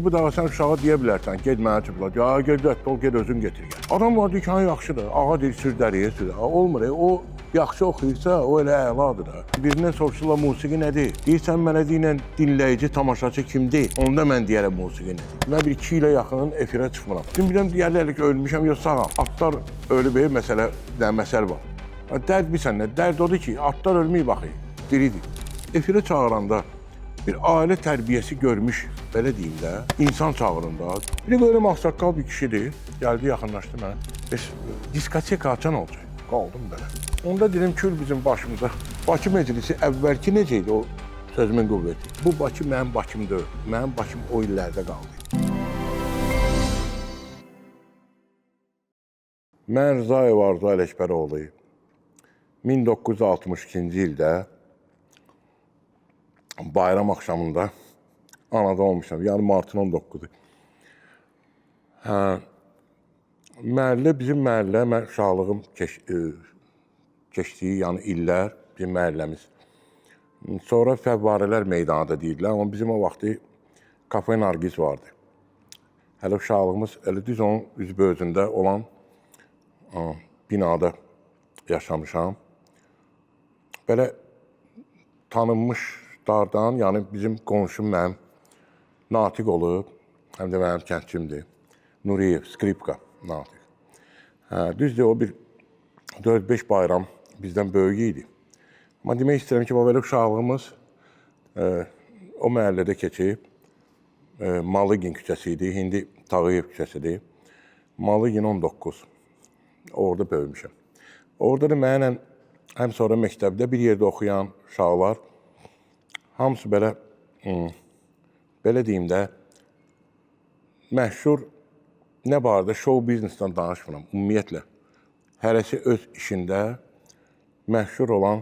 bu da sən uşağa deyə bilərsən, get mənə çıpla, ya ged ol, ged özün getir gəl. Adam var, dükkanı yaxşıdır, ağa deyir, sürdəriyə sürdər. Olmur, o yaxşı oxuyursa, o elə əladır da. Birindən soruşurlar, musiqi nədir? Deyirsən, mənə deyilən dinləyici, tamaşaçı kimdir? Onda mən deyərəm, musiqi nədir? Mən bir 2 ilə yaxının efirə çıxmıram. Şimdi biləm, deyərlər ki, ölmüşəm, yox sağam. Atlar ölü bir məsəl var. Dərd bilsən nə? Dərd odur ki, atlar ölməyib baxı, diridir. Efirə çağıranda bir ailə tərbiyəsi görmüş, belə deyim də, insan çağırında. Bir böyle ağsaqqal bir kişidir, gəldi, yaxınlaşdı mənə. Diskoteka açan olacaq. Qaldım belə. Onda dedim, kül bizim başımıza. Bakı meclisi əvvəlki necə idi o sözümün qüvvəti? Bu Bakı mənim Bakım deyil. Mənim Bakım o illərdə qaldı. Mən Rzayev Arzu Ələkbəroğlu 1962-ci ildə bayram axşamında anada olmuşam, yəni martın 19-u. Məhəllə, bizim məhəllə, mən uşaqlığım keçdiyi, yəni illər bizim məhəlləmiz. Sonra Fəvvarələr meydanı da deyirlər, amma bizim o vaxtı Kafe Nargiz vardı. Hələ uşaqlığımız, elə düz onun üzbözündə olan binada yaşamışam. Belə tanınmış dardan, yəni bizim qonşum mənim Natiq olub, həm də mənim kəndçimdir. Nuriyev, skripka Natiq. Düzdür, o bir 4-5 bayram bizdən böyük idi. Amma demək istəyirəm ki, belə uşaqlığımız o məhəllədə keçib, Malıgin küçəsi idi, indi Tağıyev küçəsidir. Malıgin 19, orada böyümüşəm. Orada da mənlə həm sonra məktəbdə bir yerdə oxuyan uşaqlar, hamısı belə deyim də, məşhur nə barədə show biznesdən danışmıram, ümumiyyətlə. Hərəsi öz işində məşhur olan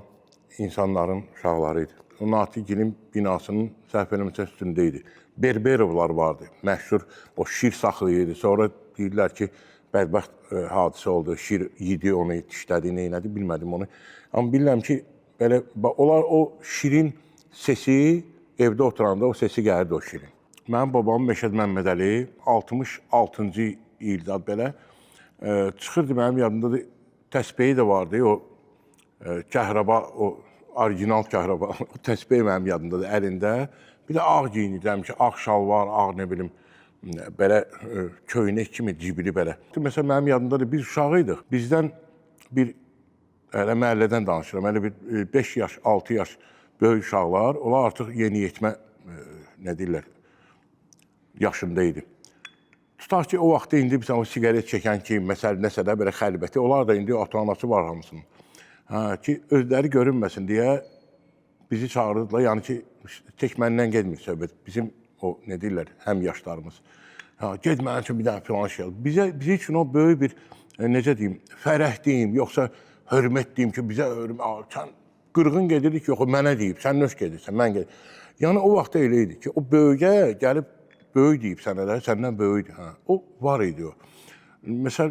insanların uşaqları idi. O Natiqin binasının səhv eləməsə üstündə idi. Berberovlar vardı, məşhur o şir saxlayırdı. Sonra deyirlər ki, bədbəxt hadisə oldu, şir yedi onu, dişlədi, neynədi, bilmədim onu. Amma bilirəm ki, onlar o şirin sesi, evdə oturanda o sesi gəlirdi o şirin. Mənim babam Məşəd Məmmədəli 66-cı ildə belə çıxırdı, mənim yadımda təsbehi də vardı, o kəhraba, o orijinal kəhraba, o təsbehi mənim yadımdadır əlində. Bir də ağ giyinirdi, həmişə ağ şalvar, ağ nə bilim, belə köynək kimi cibili belə. Məsələn, mənim yadımdadır, biz uşağıydıq. Bizdən bir, hələ məhəllədən danışıram, hələ bir 5 yaş, 6 yaş böyük uşaqlar, onlar artıq yeniyetmə, nə deyirlər, yaşında idi. Tutaq ki, o vaxtda indi bir o sigaret çəkən ki, məsəl nəsə də belə xəlbəti, onlar da indi ata-anası var hamısının. Ki, özləri görünməsin deyə bizi çağırırdılar, yəni ki, tək məndən gedmir söhbət. Bizim o, nə deyirlər, həm yaşlarımız. Ged mənim üçün bir dənə filan şey. Bizə üçün o böyük bir, necə deyim, fərəh deyim, yoxsa hörmət deyim ki, bizə sən qırğın gedirdik, yox, mənə deyib, sən nöş gedirsən, mən gedir. Yəni, o vaxtda elə idi ki, o böyüyə gəlib, böyük deyib sənə də, səndən böyükdür. O var idi o. Məsəl,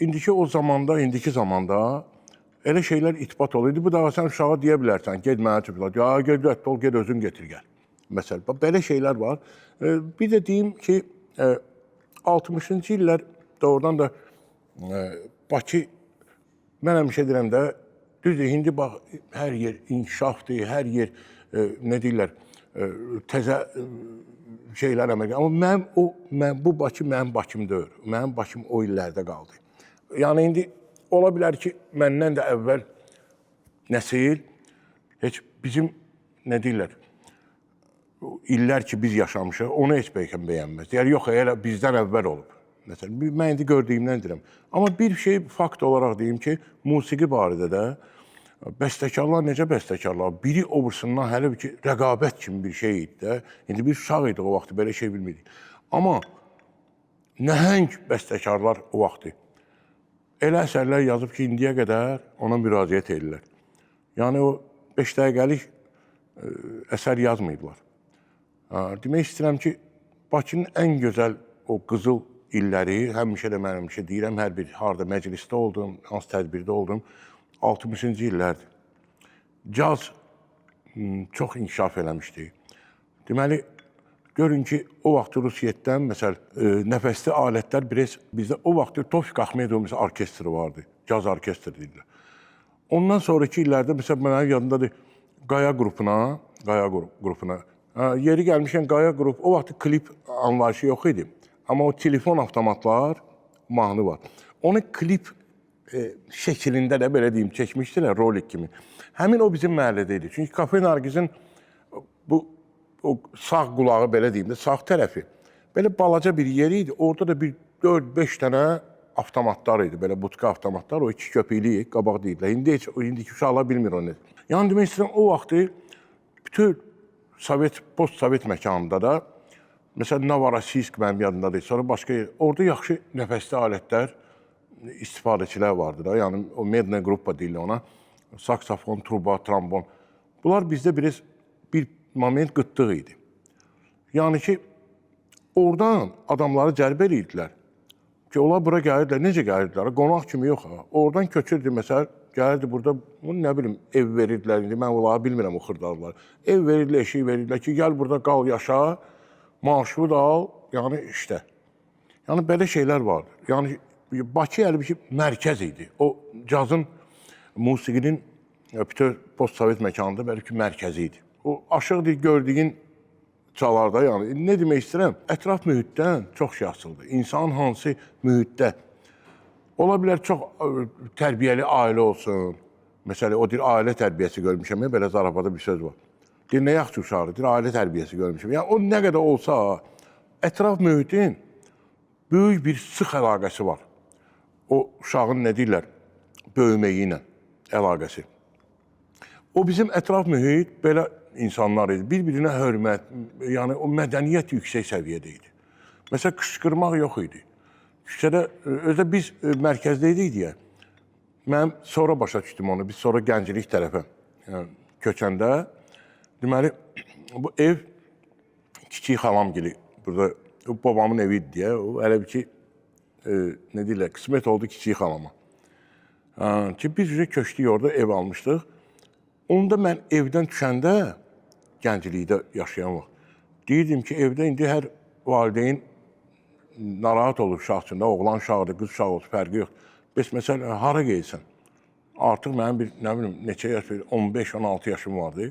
indiki zamanda elə şeylər itbat oluydu. Bu da sən uşağa deyə bilərsən, ged mənə çıpla, ya ged ol, ged özün getir gəl. Məsəl, belə şeylər var. Bir də deyim ki, 60-cı illər doğrudan da Bakı, mən həmişə deyirəm də, düzdür, indi bax, hər yer inkişafdır, hər yer, nə deyirlər, təzə şeylər əməl. Amma bu Bakı mənim Bakım deyil. Mənim Bakım o illərdə qaldı. Yəni, indi ola bilər ki, məndən də əvvəl nəsil, heç bizim, nə deyirlər, illər ki, biz yaşamışıq, onu heç bəlkə bəyənməz. Deyər, yox, elə bizdən əvvəl olub. Məsələn, mən indi gördüyümdən deyirəm. Amma bir şey fakt olaraq deyim ki, musiqi barədə də bəstəkarlar necə bəstəkarlar? Biri obursundan hələ bir ki, rəqabət kimi bir şey idi də. İndi biz uşaq idik o vaxtı, belə şey bilmirdik. Amma nəhəng bəstəkarlar o vaxtı elə əsərlər yazıb ki, indiyə qədər ona müraciət edirlər. Yəni, o 5 dəqiqəlik əsər yazmayıblar. Demək istəyirəm ki, Bakının ən gözəl o qızıl illəri, həmişə də mən həmişə deyirəm, hər bir harada məclisdə oldum, hansı tədbirdə oldum, 60-cı illərdir. Caz çox inkişaf eləmişdi. Deməli, Görün ki, o vaxt Rusiyyətdən, məsəl, nəfəsli alətlər biraz bizdə o vaxt Tofik Axmedov orkestri vardı, caz orkestri deyirlər. Ondan sonraki illərdə, məsəl, mənim yadımdadır, Qaya qrupuna, yeri gəlmişkən Qaya qrup, o vaxt klip anlayışı yox idi. Amma o telefon avtomatlar mahnı var. Onu klip şəklində də, belə deyim, çəkmişdilər, rolik kimi. Həmin o bizim məhəllədə idi. Çünki Kafe Nargizin o sağ qulağı, belə deyim də, sağ tərəfi, belə balaca bir yeri idi. Orada da bir 4-5 dənə avtomatlar idi, belə butka avtomatlar, o 2 köpüklü qabaq deyirlər. İndiki uşaqlar bilmir onu. Yəni, demək istəyirəm, o vaxtı bütün post-sovet məkanında da, məsələn, Novorosiysk mənim yadımdadır, sonra başqa yer, orada yaxşı nəfəsli alətlər, istifadəçilər vardı da, yəni o medne qrupa deyirlər ona, saksafon, truba, trombon. Bunlar bizdə bir moment qıtlıq idi. Yəni ki, oradan adamları cəlb edirdilər ki, onlar bura gəlirdilər, necə gəlirdilər, qonaq kimi yox. Oradan köçürdü, məsəl, gəlirdi burada, nə bilim, ev verirdilər, indi mən onları bilmirəm o xırdalıqları. Ev verirdilər, eşik verirdilər ki, gəl burada qal, yaşa, maaşını da al, yəni işdə. Yəni, belə şeylər vardı. Yəni, Bakı əlbəttə ki, mərkəz idi. O, cazın, musiqinin bütün post-sovet məkanında bəlkə mərkəzi idi. O, aşağıda gördüyün çalarda, yəni, nə demək istəyirəm? Ətraf mühitdən çox şey asıldı. İnsanın hansı mühitdə? Ola bilər, çox tərbiyəli ailə olsun. Məsələn, o deyir, ailə tərbiyəsi görmüşəm, belə zarafada bir söz var. Deyir, nə yaxşı uşaqdır, deyir, ailə tərbiyəsi görmüşəm. Yəni, o nə qədər olsa, ətraf mühitin böyük bir sıx əlaqəsi var. O, uşağın nə deyirlər, böyüməyi ilə əlaqəsi. O, bizim ətraf mühit belə insanlar idi. Bir-birinə hörmət, yəni o mədəniyyət yüksək səviyyədə idi. Məsələn, qışqırmaq yox idi. Küçədə, özdə biz mərkəzdə idik deyə, mənim sonra başa düşdüm onu, biz sonra gənclik tərəfə köçəndə, deməli, bu ev kiçik xalam gibi, burada babamın evi idi deyə, o elə bir ki, nə deyirlər, qismət oldu kiçik xalama. Ki, biz köçdük orada, ev almışdıq. Onda mən evdən düşəndə, gənclikdə yaşayan vaxt, deyirdim ki, evdə indi hər valideyn narahat olur uşaq üçün də, oğlan uşaqdır, qız uşaq olsun, fərqi yox. Bəs, məsələn, hara geysən? Artıq mənim bir, nə bilim, neçə yaş, 15-16 yaşım vardı.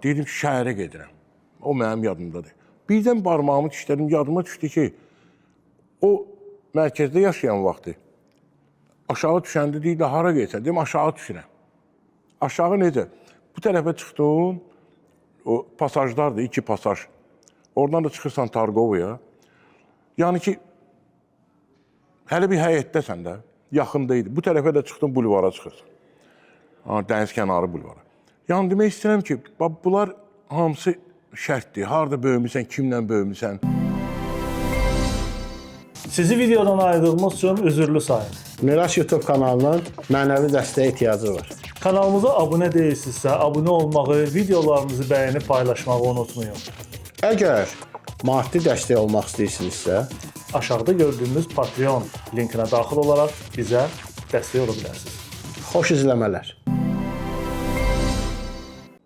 Deyirdim ki, şəhərə gedirəm. O mənim yadımdadır. Birdən barmağımı dişlədim, yadıma düşdü ki, o mərkəzdə yaşayan vaxtı, aşağı düşəndə deyirlər, hara geysən? Deyim, aşağı düşürəm. Aşağı necə? Bu tərəfə çıxdın, o pasajlardır, 2 pasaj. Oradan da çıxırsan Targovaya. Yəni ki, hələ bir həyətdəsən də, yaxında idi. Bu tərəfə də çıxdın, bulvara çıxırsan. Dəniz kənarı bulvara. Yəni, demək istəyirəm ki, bunlar hamısı şərtdir. Harada böyümüsən, kimlə böyümüsən. Sizi videodan ayırdığımız üçün üzürlü sayın. Miraç YouTube kanalının mənəvi dəstəyə ehtiyacı var. Kanalımıza abunə deyilsinizsə, abunə olmağı, videolarımızı bəyənib paylaşmağı unutmayın. Əgər maddi dəstək olmaq istəyirsinizsə, aşağıda gördüyünüz Patreon linkinə daxil olaraq bizə dəstək ola bilərsiniz. Xoş izləmələr.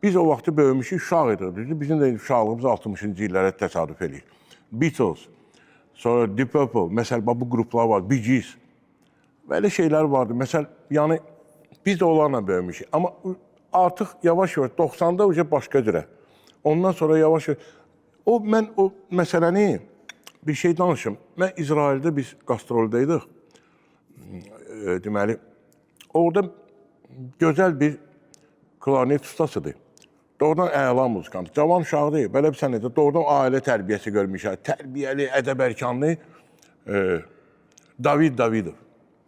Biz o vaxtı böyümüşük, uşaq idik. Bizim də uşaqlığımız 60-cı illərə təsadüf edir. Beatles, sonra Deep Purple, məsəl, bu qruplar var, Bee Gees. Belə şeylər vardı. Məsəl, yəni, biz də onlarla böyümüşük. Amma artıq yavaş-yavaş, 90'da başqa cürə. Ondan sonra yavaş-yavaş, mən o məsələni bir şey danışım. Mən İsraildə biz qastroldaydıq. Deməli, orada gözəl bir klarnet ustasıdır. Doğrudan əla muzikandır. Cavan uşaq deyil, belə bir sənədə doğrudan ailə tərbiyəsi görmüşəm. Tərbiyəli, ədəb-ərkanlı David Davidov.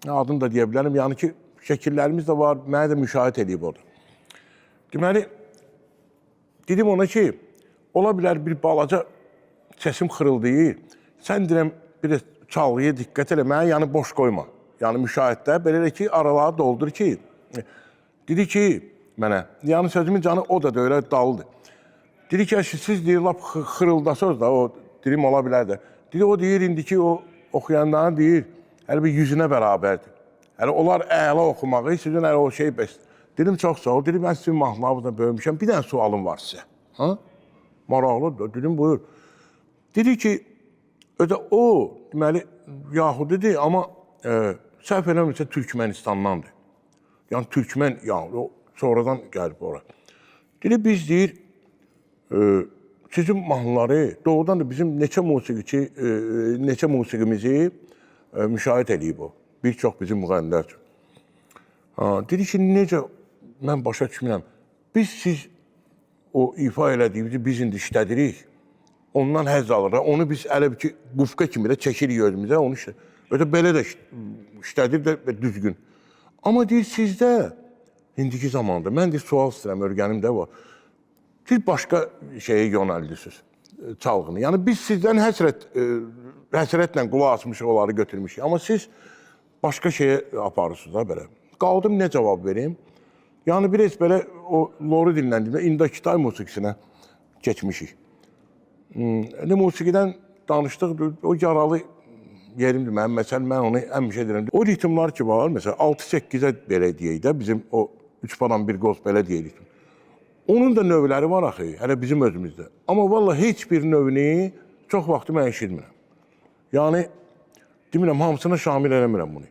Adını da deyə bilərəm. Yəni ki, şəkillərimiz də var, mənə də müşahidə edib orada. Deməli, dedim ona ki, ola bilər bir balaca səsim xırıldayır. Sən deyirəm, bir də çalğıya diqqət elə, mənə yəni boş qoyma. Yəni müşahiddə, belə ki, araları doldur ki, dedi ki, mənə, yəni sözümün canı o da öyle dalıdır. Dedi ki, siz deyir, lap xırıldasınız da, o dilim ola bilər də. Dedi, o deyir, indi ki, o oxuyanların deyir, hələ bir yüzünə bərabərdir. Hələ onlar əla oxumağı, sizin hələ o şey bəs. Dedim, çox sağ ol, dedim, mən sizin mahnılarınızda böyümüşəm, bir dənə sualım var sizə. Maraqlıdır, dedim, buyur. Dedi ki, ödə o, deməli, Yahudidir, amma səhv eləmirsə Türkmenistandandır. Yəni, Türkmen, o sonradan gəlib ora. Dedi, biz deyir, sizin mahnıları doğrudan da bizim neçə musiqimizi müşahidə edib o. Bir çox bizim müğənnilər üçün. Dedi ki, necə, mən başa düşmürəm. Siz o ifa elədiyimizi biz indi işlədirik. Ondan həzz alırıq. Onu biz elə bir ki, qufqa kimi də çəkirik özümüzə. Onu ödə belə də işlədir də düzgün. Amma deyir, sizdə indiki zamanda, mən deyir, sual istəyirəm, örgənim də var. Siz başqa şeyə yönəldirsiniz, çalğını. Yəni, biz sizdən həsrətlə qulaq asmışıq, onları götürmüşük. Amma siz başqa şeyə aparırsınız da belə. Qaldım, nə cavab vereyim? Yəni, biraz belə o loru dinləndiyimdə İndokitay musiqisinə keçmişik. Musiqidən danışdıq, o yaralı yerimdir mənim, məsələn, mən onu həmişə deyirəm. O ritmlar ki var, məsələn, 6-8-ə belə deyək də, bizim o 3 baran bir qoz belə deyirik. Onun da növləri var axı, hələ bizim özümüzdə. Amma valla heç bir növünü çox vaxtı mən eşitmirəm. Yəni, demirəm, hamısına şamil eləmirəm bunu.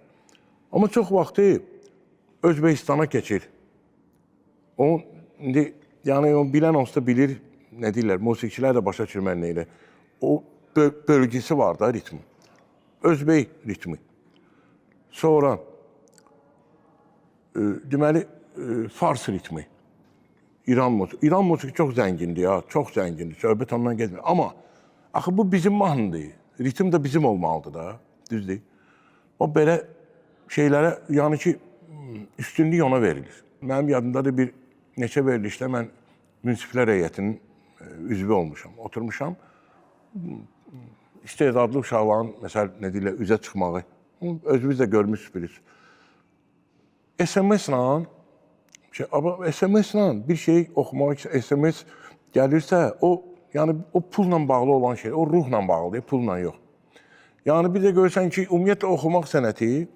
Amma çox vaxtı Özbəkistana keçir. Yəni, bilən onsuz da bilir, nə deyirlər, musiqiçilər də başa düşür mən nə ilə. O bölgesi var da ritmi. Özbək ritmi. Sonra, deməli, Fars ritmi. İran musiqi çox zəngindir ya, çox zəngindir, söhbət ondan getmir. Amma, axı bu bizim mahnıdır, ritm də bizim olmalıdır da, düzdür. O belə şeylərə, yəni ki, üstünlük ona verilir. Mənim yadımdadır bir neçə verilişdə mən münsiflər heyətinin üzvü olmuşam, oturmuşam. İstedadlı uşaqların, məsəl, nə deyirlər, üzə çıxmağı, özümüz də görmüşsünüz. SMS-la, SMS-la bir şey oxumaq, SMS gəlirsə, o pulla bağlı olan şey, o ruhla bağlıdır, pulla yox. Yəni, bir də görürsən ki, ümumiyyətlə oxumaq sənəti,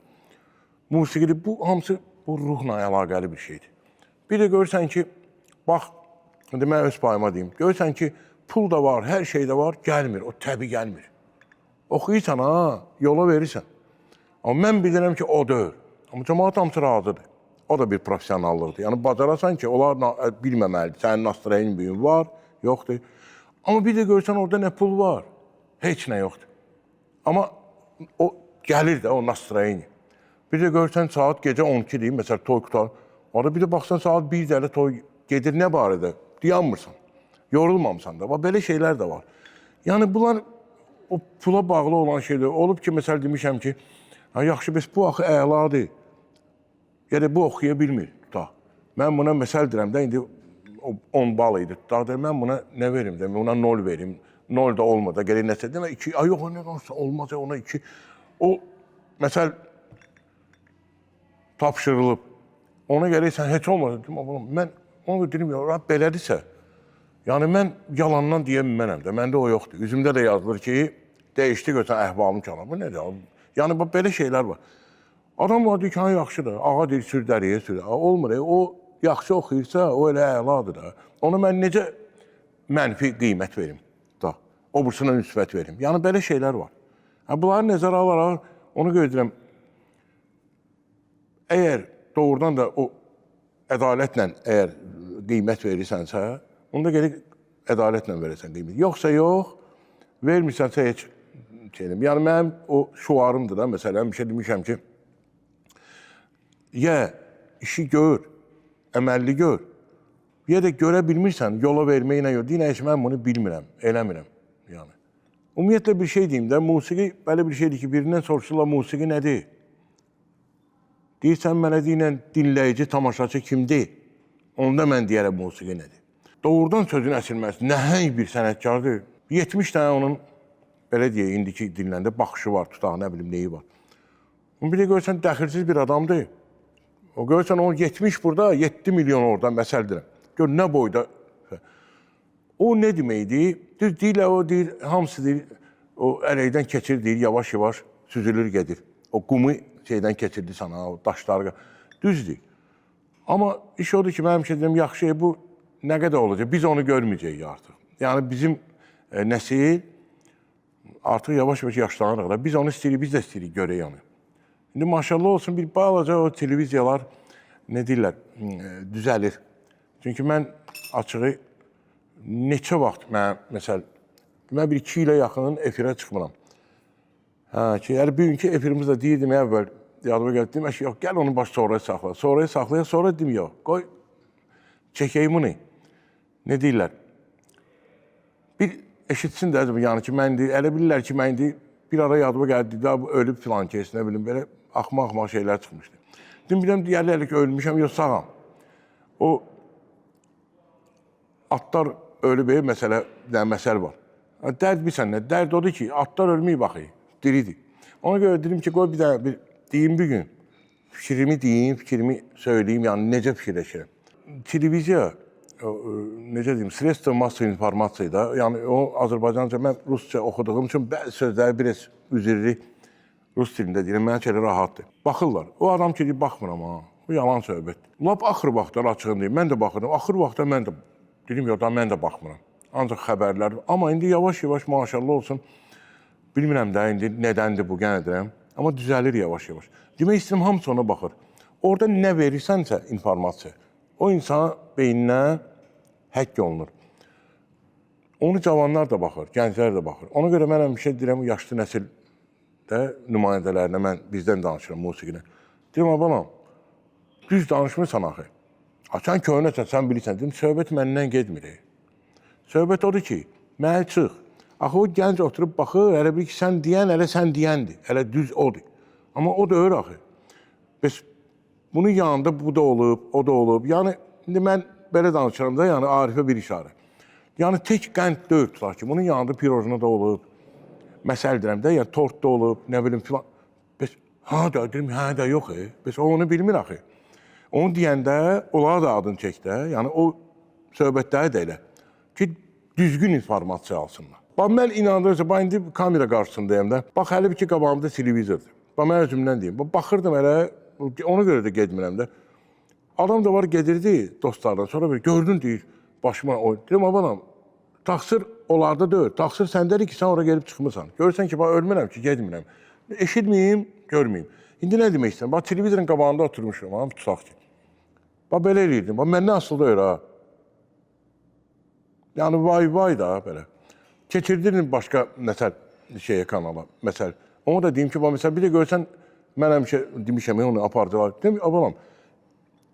musiqidir, bu hamısı bu ruhla əlaqəli bir şeydir. Bir də görürsən ki, bax, mən öz payıma deyim, görürsən ki, pul da var, hər şey də var, gəlmir, o təbii gəlmir. Oxuyursan, yola verirsən. Amma mən bilirəm ki, o deyil. Amma cəmaat hamısı razıdır. O da bir profesionallıqdır. Yəni, bacarasan ki, onlar bilməməlidir. Sənin nastroyenin büyün var, yoxdur. Amma bir də görürsən, orada nə pul var, heç nə yoxdur. Amma o gəlir də, o nastroyeni. Bir də görürsən, saat gecə 12-dir, məsəl, toy qutar. Orada bir də baxsan, saat 1-də toy gedir, nə barədə? Dayanmırsan, yorulmamısan da. Belə şeylər də var. Yəni, bunlar o pula bağlı olan şeylər. Olub ki, məsəl, demişəm ki, yaxşı, bəs bu axı əladır. Yəni, bu oxuya bilmir, tutaq. Mən buna məsəl deyirəm də, indi 10 bal idi, tutaq deyir, mən buna nə verim, ona 0 verim, 0 da olmadı, gələk nəsə demə, 2, yox, olmaz, ona 2. O, məsəl, tapşırılıb, ona gələk sən heç olmadı, mən onu deyim, belədirsə, yəni mən yalandan deyə bilmənəm də, məndə o yoxdur. Üzümdə də yazılır ki, dəyişdi görsən əhvalım çalar. Bu nədir? Yəni, belə şeylər var. Adam var, deyir ki, yaxşıdır, ağa deyir, sürdəriyə, olmur. O yaxşı oxuyursa, o elə əladır da. Ona mən necə mənfi qiymət verim da, obursuna müsbət verim. Yəni, belə şeylər var. Bunları nəzərə alaraq, onu gözləyirəm. Əgər doğrudan da o ədalətlə əgər qiymət verirsənsə, onda gələk ədalətlə verəsən qiymət. Yoxsa yox, vermirsənsə heç şeyim. Yəni, mənim o şuarımdır da, məsələn, bir şey demişəm ki, ya işi gör, əməlli gör, ya da görə bilmirsən, yola verməyinə gör. Deyinə heç mən bunu bilmirəm, eləmirəm. Ümumiyyətlə bir şey deyim də, musiqi belə bir şeydir ki, birindən soruşurlar, musiqi nədir? Deyirsən, mənə deyinən dinləyici, tamaşaçı kimdir? Onda mən deyərəm, musiqi nədir? Doğrudan sözün əsilməsi, nəhəng bir sənətkardır. 70 dənə onun, belə deyək, indiki dinləndə baxışı var, tutaq, nə bilim, neyi var. Bir də görürsən, dəxilsiz bir adamdır. O görürsən, o 70 burada, 7 milyon orada, məsəl deyirəm. Gör, nə boyda. O nə deməkdir? Deyirlər, o deyir, hamısı deyir, o əleydən keçir, deyir, yavaş-yavaş süzülür, gedir. O qumu şeydən keçirdi sana, o daşları. Düzdür. Amma iş odur ki, mənim şey deyirəm, yaxşı, bu nə qədər olacaq? Biz onu görməyəcəyik artıq. Yəni, bizim nəsil artıq yavaş-yavaş yaşlanırıq da. Biz onu istəyirik, biz də istəyirik görək onu. İndi maşallah olsun bir balaca o televiziyalar nə deyirlər, düzəlir. Çünki mən açığı neçə vaxt mən bir 2 ilə yaxın efirə çıxmıram. Ki, bugünkü efirimizdə deyirdim əvvəl, yadıma gəldim, yox, gəl onu baş sonraya saxla. Sonraya saxlaya, sonra dedim, yox, qoy, çəkəyim bunu. Ne deyirlər? Bir eşitsin də, yəni ki, məndir, elə bilirlər ki, məndir, bir ara yadıma gəldi, daha bu ölüb filan kes, nə bilim, belə axmaq şeylər çıxmışdı. Dedim, biləm, deyərlər ki, ölmüşəm, yox, sağam. O, atlar ölüb, məsələ var. Dərd bilsən nə? Dərd odur ki, atlar ölməyib baxı, diridir. Ona görə dedim ki, qoy bir dənə deyim bir gün, fikrimi deyim, fikrimi söyləyim, yəni necə fikirləşirəm. Televiziya, necə deyim, sredstvo massov informasiya da, yəni o Azərbaycanca, mən rusca oxuduğum üçün bəzi sözləri biraz üzrli rus dilində deyirəm, mənə elə rahatdır. Baxırlar, o adam ki, baxmıram ha, bu yalan söhbətdir. Lap axır vaxtlar açığım deyim, mən də baxırdım, axır vaxtda mən də, dedim, yox, mən də baxmıram. Ancaq xəbərlər, amma indi yavaş-yavaş maşallah olsun, bilmirəm də indi nədəndir bu, qənədirəm, amma düzəlir yavaş-yavaş. Demək istəyirəm, hamısı ona baxır. Orada nə verirsənsə informasiya, o insan beyninə həkk olunur. Onu cavanlar da baxır, gənclər də baxır. Ona görə mən həmişə deyirəm, yaşlı nəsildə nümayəndələrinə, mən bizdən danışıram musiqinə. Deyirəm, balam, düz danışmırsan axı. Sən köhnəsən, sən bilirsən. Deyim, söhbət məndən getmir. Söhbət odur ki, mənə çıx. Axı o gənc oturub baxır, elə bil ki, sən deyən, elə sən deyəndir. Elə düz odur. Amma o da öyle axı. Bəs bunun yanında bu da olub, o da olub. Yəni, indi mən belə danışıram da, yəni Arifə bir işarə. Yəni, tək qənd deyil tutaq ki, bunun yanında pirojna da olub. Məsəl deyirəm də, yəni tort da olub, nə bilim filan. Bəs, da, deyim, da yox, bəs o onu bilmir axı. Onu deyəndə, onlara da adını çək də, yəni o söhbətləri də elə. Ki, düzgün informasiya alsınlar. Bax, mən inandırıcı, bax, indi kamera qarşısındayım da, bax, hələ bir ki, qabağımda televizordur. Bax, mən özümdən deyim, baxırdım elə, ona görə də gedmirəm də. Adam da var, gedirdi dostlardan, sonra bir gördün deyir, başıma o, deyim, abanam, taksir onlarda deyil, taksir səndədir ki, sən oraya gelib çıxmırsan. Görürsən ki, bax, ölmürəm ki, gedmirəm. Eşitməyim, görməyim. İndi nə demək istəyirəm? Bax, televizorun qabağında oturmuşum, hamı tutaq ki. Bax, belə eləyirdim, bax, məndən asıldı öyle ha. Yəni, vay da, belə. Keçirdirin başqa, məsəl, kanala, məsəl. Ona da deyim ki, məsəl, bir də görsən, mən həmişə demişəm, onu apardılar. Deyim, abalam,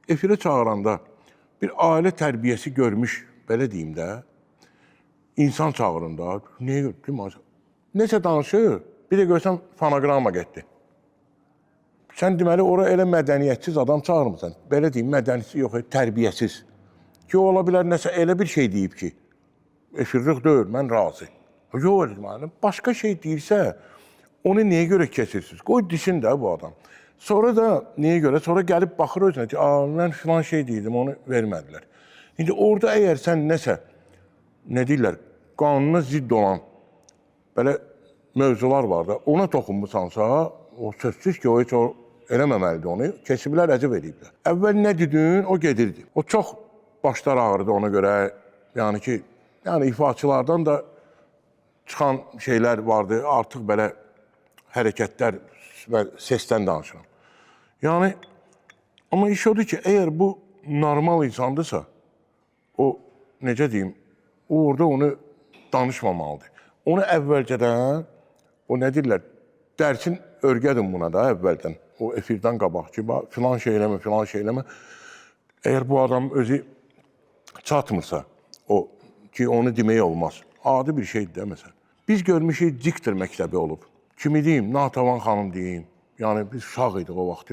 efirə çağıranda bir ailə tərbiyəsi görmüş, belə deyim də, insan çağırında, niyə görürüm? Necə danışır? Bir də görsən, fonogramma getdi. Sən deməli, oraya elə mədəniyyətsiz adam çağırmısan. Belə deyim, mədəniyyətsiz yox, tərbiyəsiz. Ki, ola bilər, nəsə elə bir şey deyib ki, efirlik deyil, mən razı. Yox, başqa şey deyirsə, onu niyə görə kesirsiniz? Qoy düşün də bu adam. Sonra da niyə görə? Sonra gəlib baxır özünə ki, mən filan şey deyirdim, onu vermədilər. İndi orada əgər sən nəsə, nə deyirlər, qanuna zidd olan belə mövzular var da, ona toxunmuşsansa, o sözsüz ki, o heç eləməməlidir onu, kesiblər, əcəb ediblər. Əvvəl nə dedin, o gedirdi. O çox başlar ağrıdı ona görə, yəni ki, ifaçılardan da çıxan şeylər vardı, artıq belə hərəkətlər, səsdən danışıram. Yəni, amma iş odur ki, əgər bu normal insandırsa, o, necə deyim, o orada onu danışmamalıdır. Onu əvvəlcədən, o nə deyirlər, dərsin örgədin buna da əvvəldən, o efirdən qabaq ki, filan şey eləmə, filan şey eləmə. Əgər bu adam özü çatmırsa, o ki, onu demək olmaz. Adi bir şeydir də, məsələn. Biz görmüşük diktor məktəbi olub. Kimi deyim, Natavan xanım deyim, yəni biz uşaq idik o vaxt,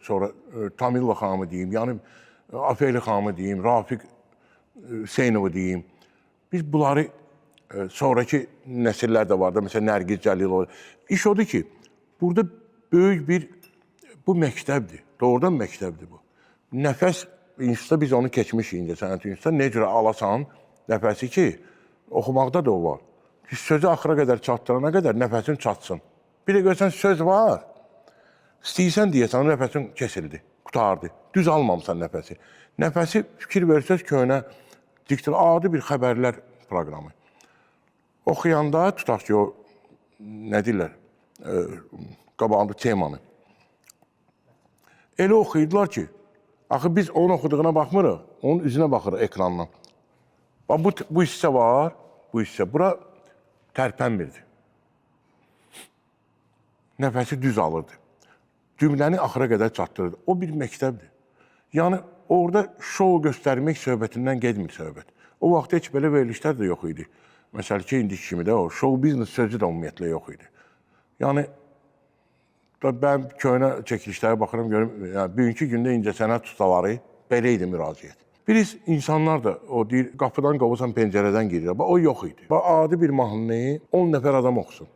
sonra Tamilla xanımı deyim, yəni Afeli xanımı deyim, Rafiq Hüseynovu deyim. Biz bunları sonraki nəsillər də var da, məsələn, Nərgiz Cəlilov. İş odur ki, burada böyük bir, bu məktəbdir, doğrudan məktəbdir bu. Nəfəs institutda biz onu keçmişik incə sənət institutda, nə cürə alasan nəfəsi ki, oxumaqda da o var. Sözü axıra qədər çatdırana qədər nəfəsin çatsın. Bir də görsən söz var, istəyirsən deyəsən, nəfəsin kesildi, qutardı, düz almamısan nəfəsi. Nəfəsi fikir versəz köhnə, diktir, adi bir xəbərlər proqramı. Oxuyanda, tutaq ki, o nə deyirlər, qabağında temanı. Elə oxuyurdular ki, axı biz onun oxuduğuna baxmırıq, onun üzünə baxırıq ekrandan. Bu hissə var, bu hissə. Bura tərpənmirdi. Nəfəsi düz alırdı. Cümləni axıra qədər çatdırırdı. O bir məktəbdir. Yəni, orada şou göstərmək söhbətindən gedmir söhbət. O vaxt heç belə verilişlər də yox idi. Məsəl ki, indiki kimi də o show business sözü də ümumiyyətlə yox idi. Yəni, mən köhnə çəkilişlərə baxıram, görüm, yəni, bugünkü gündə incəsənət ustaları belə idi müraciət. Biriz, insanlar da o deyir, qapıdan qovusan pəncərədən girir. O yox idi. Adi bir mahnını 10 nəfər adam oxusun.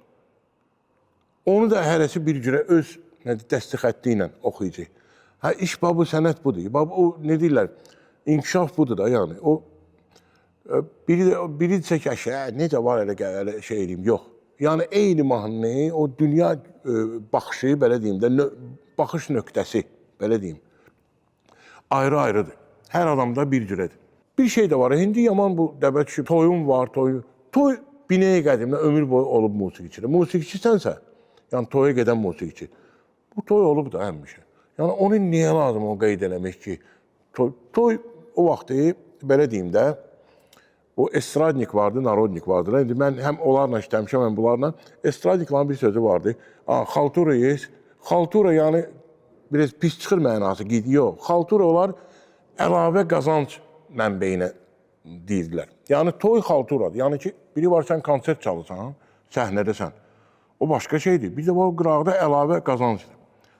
Onu da hərəsi bir cürə öz dəsti xətti ilə oxuyacaq. Hə, iş bu, sənət budur. O, nə deyirlər, inkişaf budur da, yəni. O, biri desə ki, necə var elə şey edeyim, yox. Yəni, eyni mahnını, o dünya baxışı, belə deyim də, baxış nöqtəsi, belə deyim, ayrı-ayrıdır. Hər adamda bir cürədir. Bir şey də var, indi yaman bu dəbə düşüb, toyum var, toy binəyə qədimdə ömür boyu olub musiqiçidir. Musiqiçisənsə, yəni toya gedən musiqiçi, bu toy olub da həmişə. Yəni, onu niyə lazım o qeyd eləmək ki, toy o vaxtı, belə deyim də, o estradnik vardı, narodnik vardı. İndi mən həm onlarla işləmişəm, həm bunlarla. Estradnikların bir sözü vardı. Xaltura yes. Xaltura, yəni, biraz pis çıxır mənası, yox. Xaltura olar, əlavə qazanc mənbəyinə deyirdilər. Yəni, toy xalturadır. Yəni ki, biri var, sən konsert çalırsan, səhnədəsən. O başqa şeydir. Bir də o qıraqda əlavə qazancdır.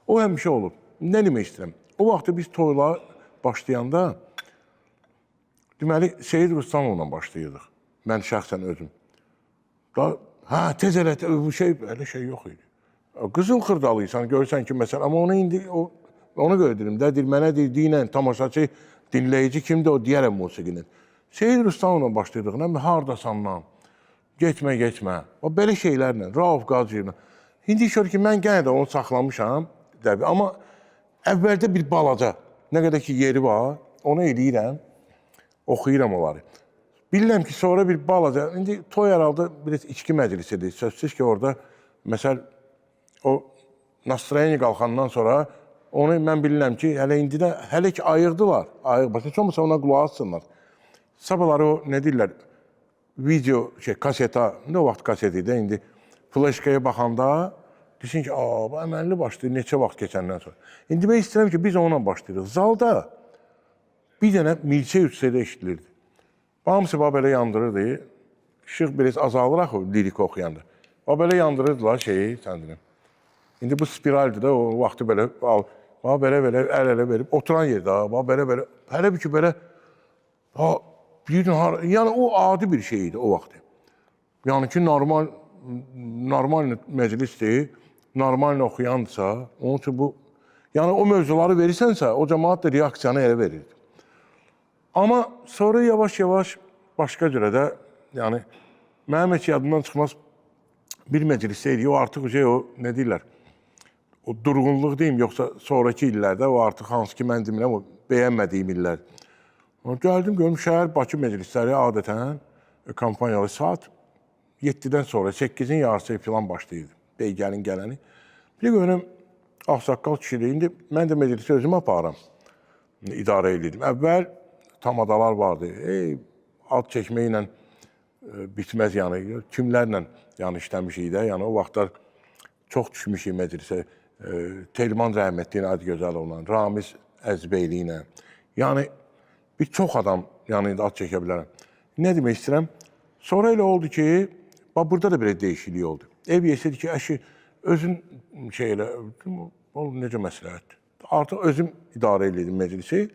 O həmişə olub. Nə demək istəyirəm? O vaxtı biz toyla başlayanda, deməli, Seyid Rustamovla başlayırdıq. Mən şəxsən özüm. Tez elə, bu şey, elə şey yox idi. Qızıl xırdalıysan, görürsən ki, məsələn, amma onu indi, onu görə deyirəm də, mənə deyilən tamaşaçı, dinləyici kimdir, o deyərəm musiqinin. Seyid Rustamovla başlayırdıq, hardasandan, getmə. Belə şeylərlə, Rauf Qacıyla. İndi şöyle ki, mən gənə də onu saxlamışam, amma əvvəldə bir balaca, nə qədər ki, yeri var, onu eləyirəm, oxuyuram onları. Bilirəm ki, sonra bir balaca, indi toy herhalde biraz içki məclisidir. Sözsüz ki, orada, məsəl, o Nasrayeni qalxandan sonra, onu mən bilirəm ki, hələ ki, ayırdılar. Başa olmasa ona qulaq atsınlar. Sabahları o, nə deyirlər, video, kaseta, nə o vaxt kaset idi, indi flaşkaya baxanda, desin ki, bu əməlli başlayır, neçə vaxt keçəndən sonra. İndi mən istəyirəm ki, biz onunla başlayırıq. Zalda bir dənə milçə üstədə eşidilirdi. Hamısı belə yandırırdı, işıq biraz azalır axı, lirik oxuyanda. Belə yandırırdılar şeyi, sən deyirəm. İndi bu spiraldir də, o vaxtı belə, belə, əl-ələ verib, oturan yerdə, belə, hələ bir ki, belə, yəni o adi bir şey idi o vaxtı. Yəni ki, normal məclisdir, normal oxuyandırsa, onun üçün bu, yəni o mövzuları verirsənsə, o cəmaat da reaksiyanı elə verirdi. Amma sonra yavaş-yavaş başqa cürə də, yəni, mənim heç yadımdan çıxmaz bir məclisdə idi, o artıq o, nə deyirlər, o durğunluq deyim, yoxsa sonraki illərdə, o artıq hansı ki, mən demirəm, o bəyənmədiyim illər. Gəldim, görüm, şəhər Bakı məclisləri adətən kampanyalı saat 7-dən sonra 8-in yarısı filan başlayırdı, gəlin gələni. Bir də görüm, ağsaqqal kişidir, indi mən də məclisi özüm aparam, idarə edirdim. Əvvəl tamadalar vardı, alt çəkməklə bitməz, yəni, kimlərlə işləmişik də, yəni o vaxtlar çox düşmüşük məclisə, Telman Rəhmətliyin Adgözəlovla, Ramiz Əzbeyli ilə, yəni, bir çox adam, yəni, ad çəkə bilərəm. Nə demək istəyirəm? Sonra elə oldu ki, burada da belə dəyişiklik oldu. Ev yesidir ki, əşi, özün şey elə, necə məsləhətdir? Artıq özüm idarə edirdim məclisi.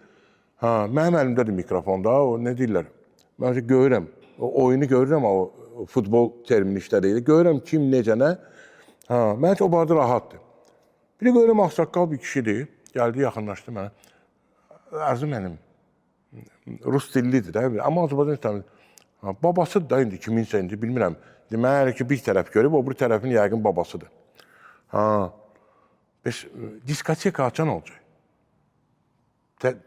Mənim əlimdədir mikrofonda, o nə deyirlər? Mən görürəm, o oyunu görürəm, o futbol termini işlədir. Görürəm kim, necə, nə. Məncə o barədə rahatdır. Bir də görürəm, ağsaqqal bir kişidir, gəldi, yaxınlaşdı mənə. Ərzim mənim, Rus dillidir, amma Azərbaycan istəmir. Babasıdır da indi, kiminsə indi, bilmirəm. Mən hələ ki, bir tərəf görüb, o bir tərəfin yəqin babasıdır. Diskoteka açan olacaq.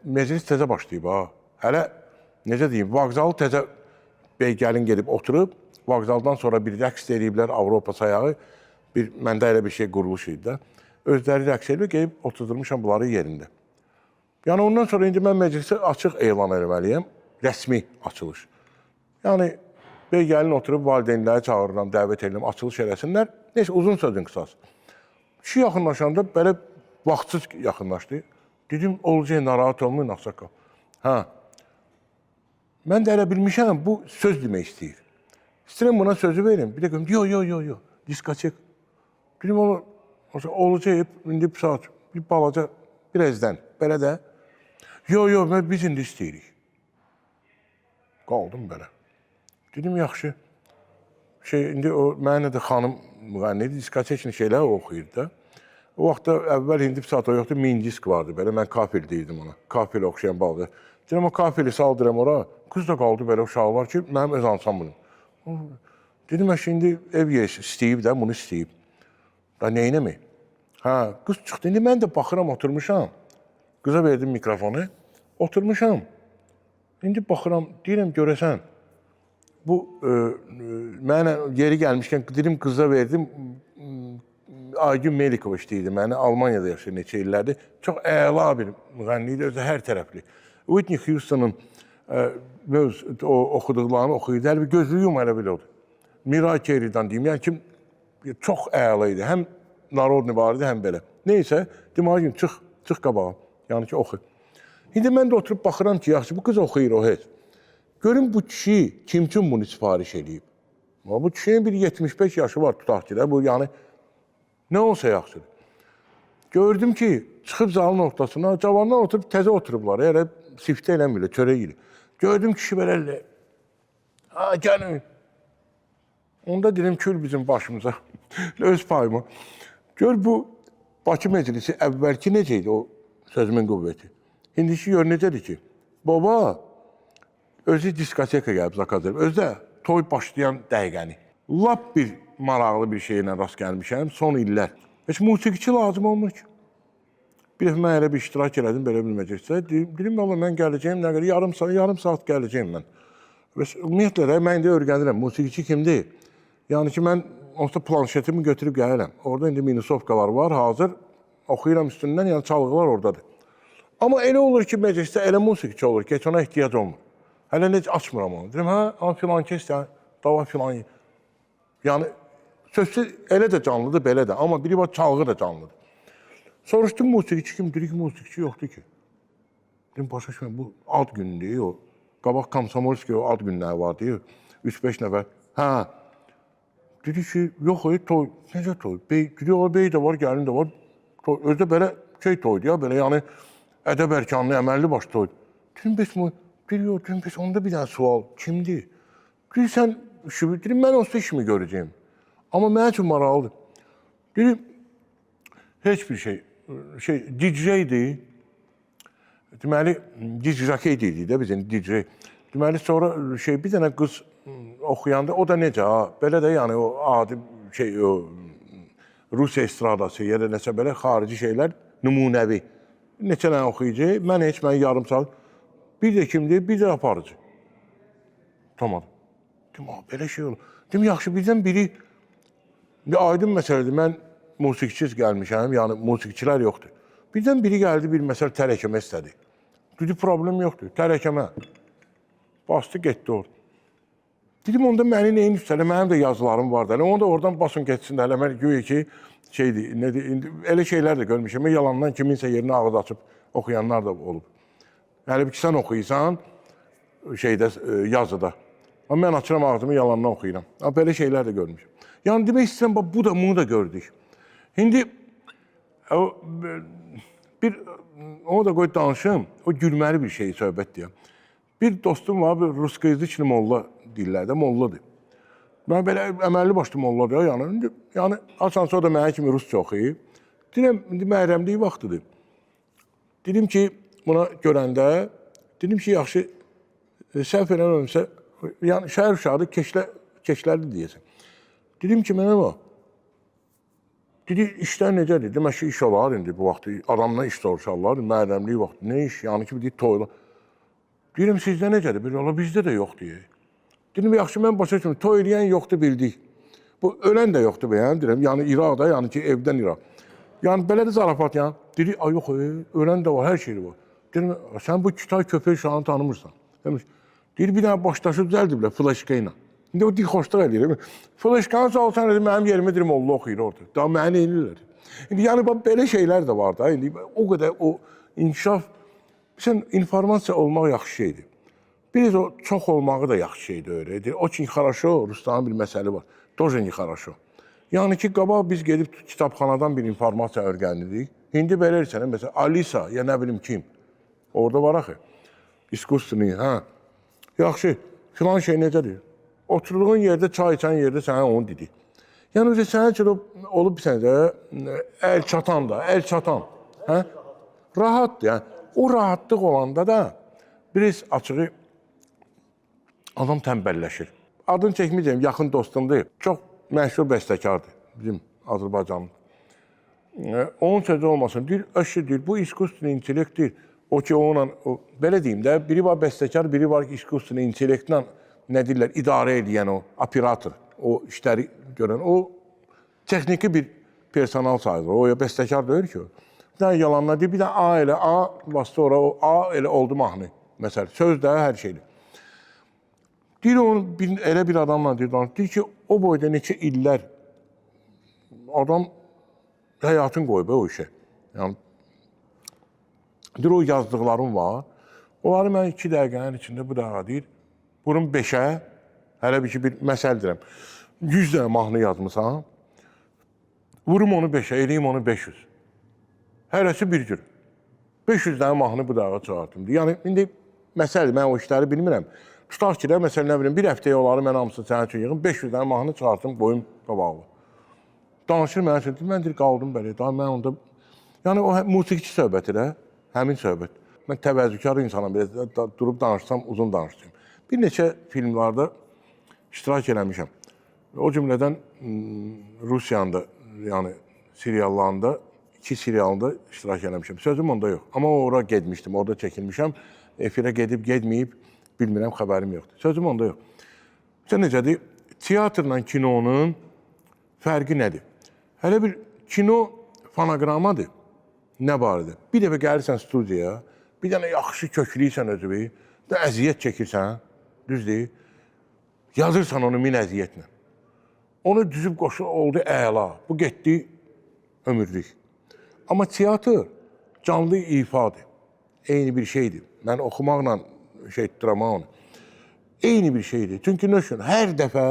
Meclis təzə başlayıb, hələ, necə deyim, vaqzalı təzə gəlin gedib oturub, vağzaldan sonra bir rəqs eləyiblər Avropa sayağı. Məndə elə bir şey quruluş idi də. Özləri rəqs eləyib, gəlib oturdurmuşam bunları yerində. Yəni ondan sonra indi mən məclisə açıq elan etməliyəm, rəsmi açılış. Yəni bir gəlin oturub valideynləri çağırıram, dəvət edirəm, açılış eləsinlər. Neyse, uzun sözün qısası. Kişi yaxınlaşanda belə vaxtsız yaxınlaşdı. Dedim, olacaq, narahat olmayın, Ağsaqqal. Hə, mən də elə bilmişəm, bu söz demək istəyir. İstəyirəm buna sözü verim. Bir də görüm, yo, diskotek. Dedim, olacaq, indi bir saat, bir balaca, birazdan, belə də. Yo, biz indi istəyirik. Qaldım belə. Dedim, yaxşı. İndi o, mənə də xanım müğənni, diskotekli şeylər oxuyurdu da. O vaxtda əvvəl indi bir saat o yoxdur, min disk vardı belə, mən kafel deyirdim ona. Kafel oxşayan balda. Deyirəm, o kafeli saldırım ora, qız da qaldı belə uşaqlar ki, mənim öz ansambılım. Dedim, şimdi ev yerisi istəyib də, bunu istəyib. Da neynəmi? Hə, qız çıxdı, indi mən də baxıram, oturmuşam. Qıza verdim mikrofonu, oturmuşam. İndi baxıram, deyirəm, görəsən, bu, mənə yeri gəlmişkən, dedim, qıza verdim, Aygün Melikov işləyirdi mənə, Almanyada yaşayır neçə illərdir. Çox əla bir müğənni idi, özü hər tərəfli. Whitney Houston'ın oxuduqlarını oxuyurdu, hələ bir gözlüyüm hələ belə oldu. Miray Kerry'dən deyim, yəni kim çox əla idi, həm Narodni var idi, həm belə. Neysə, dedim, Aygün, çıx qabağa, yəni ki, oxu. İndi mən də oturub baxıram ki, yaxşı, bu qız oxuyur o heç. Görün bu kişi kim üçün bunu sifariş edib? Bu kişinin bir 75 yaşı var, tutaq ki, bu yəni nə olsa yaxşıdır. Gördüm ki, çıxıb zalın ortasına, cavanlar oturub, təzə oturublar, elə siftə eləmirlər, çörək yiyir. Gördüm kişi belə, ha, gəlin. Onda dedim, kül bizim başımıza, öz payıma. Gör, bu Bakı Meclisi əvvəlki necə idi o sözümün qüvvəti? İndiki gör necədir ki, baba özü diskoteka gəlib zakaz edib, özü də toy başlayan dəqiqəni. Lap bir maraqlı bir şeylə rast gəlmişəm, son illər. Heç musiqiçi lazım olmur ki. Bir dəfə mən elə bir iştirak elədim, belə bilməyəcəksə. Dedim, mən gələcəyim, nə qədər, yarım saat gələcəyim mən. Ümumiyyətlə, mən indi öyrənirəm, musiqiçi kimdir? Yəni ki, mən onsuz planşetimi götürüb gəlirəm. Orada indi minusovkalar var, hazır. Oxuyuram üstündən, yəni çalğılar oradadır. Amma elə olur ki, məclisdə elə musiqiçi olur ki, heç ona ehtiyac olmur. Hələ necə açmıram onu. Deyirəm, hə, filan kes, dava filan. Yəni, sözsüz elə də canlıdır, belə də. Amma biri var, çalğı da canlıdır. Soruşdum, musiqiçi kim? Dedi ki, musiqiçi yoxdur ki. Dedim, başa düşməyəm, bu ad günüdür, o. Qabaq Komsomolski o ad günləri var, deyir. 3-5 nəfər. Hə. Dedi ki, yox, toy. Necə toy? Dedi, o bey də var, gəlin də var. Özdə belə şey toydu ya, belə yəni ədəb ərkanlı, əməlli baş toydu. Dedim, bəs onda bir dənə sual, kimdir? Deyirsən, dedim, mən onsuz işimi görəcəyim. Amma mənim üçün maraqlıdır. Dedim, heç bir şey, DJ-dir. Deməli, DJ-rakey deyilik də bizim DJ. Deməli, sonra bir dənə qız oxuyanda, o da necə, belə də yəni o adi Rusiya estradası, ya da nəsə belə xarici şeylər, nümunəvi. Neçə dənə oxuyacaq, mən yarım saat. Bir də kimdir, bir də aparıcı. Tamam. Dedim, belə şey olur. Dedim, yaxşı, birdən biri, aydın məsələdir, mən musiqiçiz gəlmişəm, yəni musiqiçilər yoxdur. Birdən biri gəldi, bir məsələ tərəkəmə istədi. Dedi, problem yoxdur, tərəkəmə. Bastı, getdi orada. Dedim, onda məni neyin üstələ, mənim də yazılarım var da. Onu da oradan basın getsin də, mən güya ki, elə şeylər də görmüşəm. Yalandan kiminsə yerinə ağız açıb oxuyanlar da olub. Hələ ki, sən oxuyursan, yazıda. Amma mən açıram ağzımı, yalandan oxuyuram. Belə şeylər də görmüşəm. Yəni, demək istəyirəm, bunu da gördük. İndi, onu da qoy danışım, o gülməli bir şey, söhbət deyəm. Bir dostum var, bir ruskayızlıqlı molla dillərdə, molladır. Mən belə əməlli başlı molladır, yəni açansa o da mənə kimi rusca oxuyub. Deyirəm, indi məhrəmliyi vaxtıdır. Dedim ki, buna görəndə, dedim ki, yaxşı, səhv eləməmsə, yəni şəhər uşaqdır, keşlərdir deyəsən. Dedim ki, mənə var. Dedi, işlər necədir? Demək ki, iş olar indi bu vaxtı, adamdan iş soruşarlar, məhrəmliyi vaxtı, nə iş? Yəni ki, bir toyla. Deyirəm, sizdə necədir? Bir ola bizdə də yox deyək. Dedim, yaxşı, mən başa düşmürəm. Toy eləyən yoxdur, bildik. Bu ölən də yoxdur, yəni deyirəm. Yəni İraqda, yəni ki, evdən İraq. Yəni belə də zarafat, yəni. Dedi, ay yox, ölən də var, hər şey var. Dedim, sən bu Kütahya köpək uşağını tanımırsan. Demiş, deyir, bir dənə başdaşı düzəldiblər flaşka ilə. İndi o dixoşluq eləyir. Flaşkanı salsan, mənim yerimi deyir, molla oxuyur orada. Daha məni eləyirlər. İndi yəni belə şeylər də var da. İndi o qədər o inkişaf, sən informasiya olmaq yaxşı şeydir. Bir o çox olmağı da yaxşı şeydir öyrədir. O ki, xaraşo, Rustanın bir məsəli var. Тоже не хорошо. Yəni ki, qabaq biz gedib kitabxanadan bir informasiya öyrənirdik. İndi belə sənə, məsələn, Alisa, ya nə bilim kim. Orada var axı. İskustveni, hə. Yaxşı, filan şey necədir? Oturduğun yerdə, çay içən yerdə sənə onu dedik. Yəni, sənə üçün olub bir sənə əl çatan da, əl çatan. Hə? Rahatdır, yəni. O rahatlıq olanda da biraz açığı adam tənbəlləşir. Adını çəkməyəcəm, yaxın dostumdur. Çox məşhur bəstəkardır bizim Azərbaycanlı. Onun sözü olmasın. Deyir, öşü deyir, bu iskustveni intellektdir. O ki, onunla, belə deyim də, biri var bəstəkar, biri var iskustveni intellektlə, nə deyirlər, idarə edən o, operator, o işləri görən, o texniki bir personal sayılır. O, bəstəkar deyir ki, bir dənə yalanlar deyir, bir dənə A elə, A bastı ora, o A elə oldu mahnı. Məsələn, söz də hər şeydir. Deyir, elə bir adamla deyir ki, o boyda neçə illər adam həyatını qoyub o işə. Yəni, deyir, o yazdıqlarım var. Onları mən 2 dəqiqənin içində bu dəqiqə deyir, bunun 5-ə, hələ bir ki, bir məsəl deyirəm, 100 dənə mahnı yazmışam, vurum onu 5-ə, eləyim onu 500. Hərəsi bir cür. 500 dənə mahnı bu dəqiqə çıxartdım. Yəni, indi məsəl, mən o işləri bilmirəm. Tutaq ki, məsələn, nə bilim, bir həftəyə onları mən hamısını sənin üçün yığım, 500 dənə mahnı çıxartdım, qoyum qabağı. Danışır mənə üçün, mən deyir, qaldım belə, daha mən onda... Yəni, o musiqiçi söhbəti də, həmin söhbət. Mən təvəzzükar insanım, durub danışsam, uzun danışacağım. Bir neçə filmlarda iştirak eləmişəm. O cümlədən Rusiyanın da, yəni seriallarında, 2 serialında iştirak eləmişəm. Sözüm onda yox. Amma ora gedmişdim, orada çəkilmişəm. Efirə gedib, gedməyib, bilmirəm, xəbərim yoxdur. Sözüm onda yox. Sən necədir? Teatrla kinonun fərqi nədir? Hələ bir kino fonoqramadır. Nə barədə? Bir dəfə gəlirsən studiyaya, bir dənə yaxşı kökləyirsən özünü, da əziyyət çəkirsən, düzdür? Yazırsan onu 1000 əziyyətlə. Onu düzüb qoşu oldu əla. Bu getdi ömürlük. Amma teatr canlı ifadır. Eyni bir şeydir. Mən oxumaqla tuturam onu. Eyni bir şeydir. Çünki nə üçün? Hər dəfə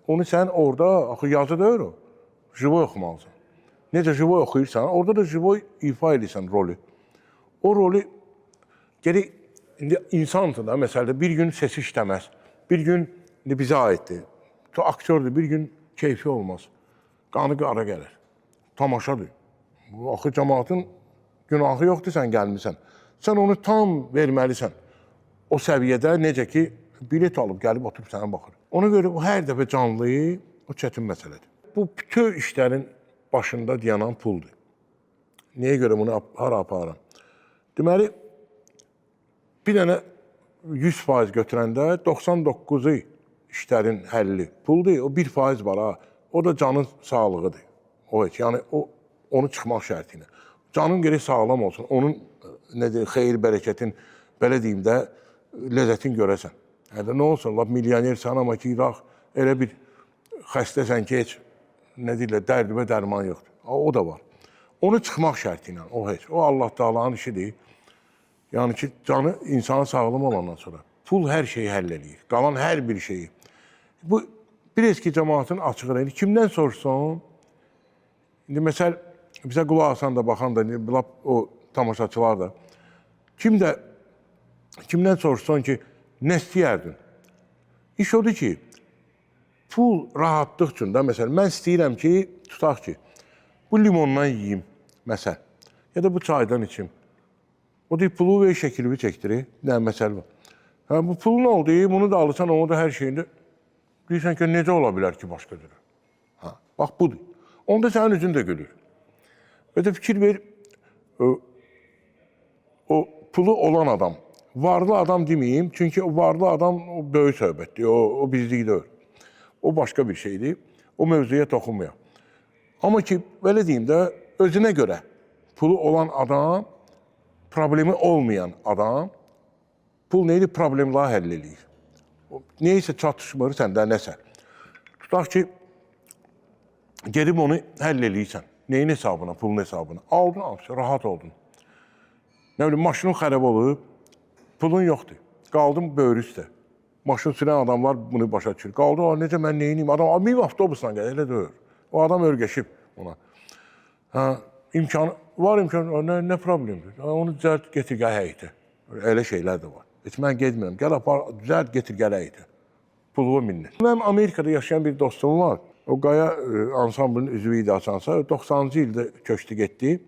onu sən orada, axı yazı deyir o, jivoy oxumalısan. Necə jivoy oxuyursan, orada da jivoy ifa edirsən rolü. O rolü, gerək, indi insandır da, məsələn, bir gün sesi işləməz. Bir gün bizə aiddir. Aktördür, bir gün keyfi olmaz. Qanı qara gəlir. Tamaşadır. Axı cəmaatın günahı yoxdur sən gəlmirsən. Sən onu tam verməlisən. O səviyyədə necə ki, bilet alıb, gəlib oturub sənə baxır. Ona görə o hər dəfə canlı, o çətin məsələdir. Bu bütün işlərin başında dayanan puldur. Niyə görə bunu hara aparıram? Deməli, bir dənə 100% götürəndə 99'u işlərin həlli puldur. O 1% var ha. O da canın sağlığıdır. O heç, yəni onu çıxmaq şərti ilə. Canın geri sağlam olsun. Onun xeyir, bərəkətin, belə deyim də, ləzzətin görəsən. Yəni, nə olsun, milyonersən, amma ki, İraq elə bir xəstəsən ki, heç, nə deyirlər, dərdi və dərman yoxdur. O da var. Onu çıxmaq şərti ilə, o heç. O Allah Taala'nın işidir. Yəni ki, canı insana sağlam olandan sonra pul hər şeyi həll edir. Qalan hər bir şeyi. Bu, bir eski cəmaatın açığı deyil. Kimdən soruşsan, indi məsəl, bizə qulaq asan da, baxan da, o tamaşaçılar da, kimdən soruşsan ki, nə istəyərdin? İş odur ki, pul rahatlıq üçün də, məsəl, mən istəyirəm ki, tutaq ki, bu limondan yiyeyim, məsəl, ya da bu çaydan içim. O deyir, pulu və şəkilini çəkdirir, nə məsəl var. Bu pulun oldu, bunu da alırsan, onu da hər şeyində, deyirsən ki, necə ola bilər ki, başqa cürə? Bax, budur. Onda sənin üzün də gülür. Və də fikir ver, o pulu olan adam varlı adam demeyeyim. Çünki o varlı adam o böyük söhbətdir. O bizlik deyil. O başqa bir şeydir. O mövzuya toxunmuyor. Amma ki, belə deyim də, özünə görə pulu olan adam, problemi olmayan adam, pul neydi? Problemləri həll edir. Neysə çatışmır səndə nəsə. Tutaq ki, gedib onu həll eləyirsən. Neyin hesabına? Pulun hesabına. Aldın, rahat oldun. Nə bilim, maşının xərab olub, pulun yoxdur. Qaldın böyrü üstə. Maşın sürən adamlar bunu başa düşür. Qaldı, necə mən neyiniyim? Adam bir avtobusla gəlir, elə deyir. O adam örgəşib ona. İmkanı, var imkanı, nə problemdir? Onu düzəlt, getir, gəl həyətə. Elə şeylər də var. Heç mən getmirəm, gəl apar, düzəlt, getir, gəl həyətə. Pulu minnət. Mənim Amerikada yaşayan bir dostum var. O Qaya ansamblının üzvü idi açansa, 90-cı ildə köçdü getdi.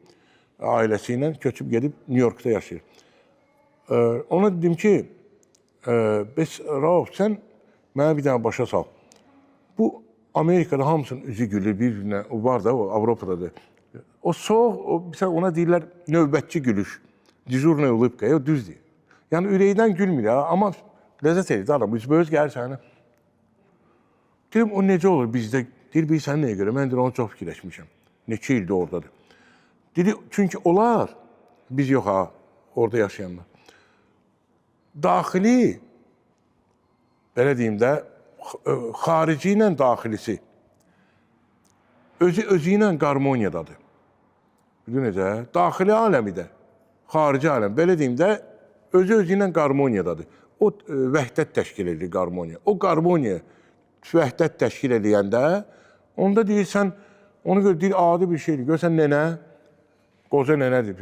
Ailəsi ilə köçüb gedib New Yorkda yaşayır. Ona dedim ki, Rauf, sən mənə bir dənə başa sal. Bu Amerikada hamısının üzü gülür, bir-birinə, o var da, o Avropadadır. O soğuk, sən ona deyirlər növbətçi gülüş. Dizurna ulыбка, o düz deyir. Yəni ürəkdən gülmür ya, amma ləzzət edir adam, üzbəüz gəlir sənə. Deyim, o necə olur bizdə? Deyir, sən nəyə görə? Mən deyir, onu çox fikirləşmişəm. Neçə ildir oradadır. Dedi, çünki onlar, biz yox ha, orada yaşayanlar. Daxili, belə deyim də, xarici ilə daxilisi, özü ilə qarmoniyadadır. Bilin necə? Daxili aləmi də, xarici aləm, belə deyim də, özü ilə qarmoniyadadır. O vəhdət təşkil edir qarmoniya. O qarmoniya vəhdət təşkil edəndə, onda deyirsən, onu görə deyir, adi bir şeydir. Görsən nənə, qoca nənədir,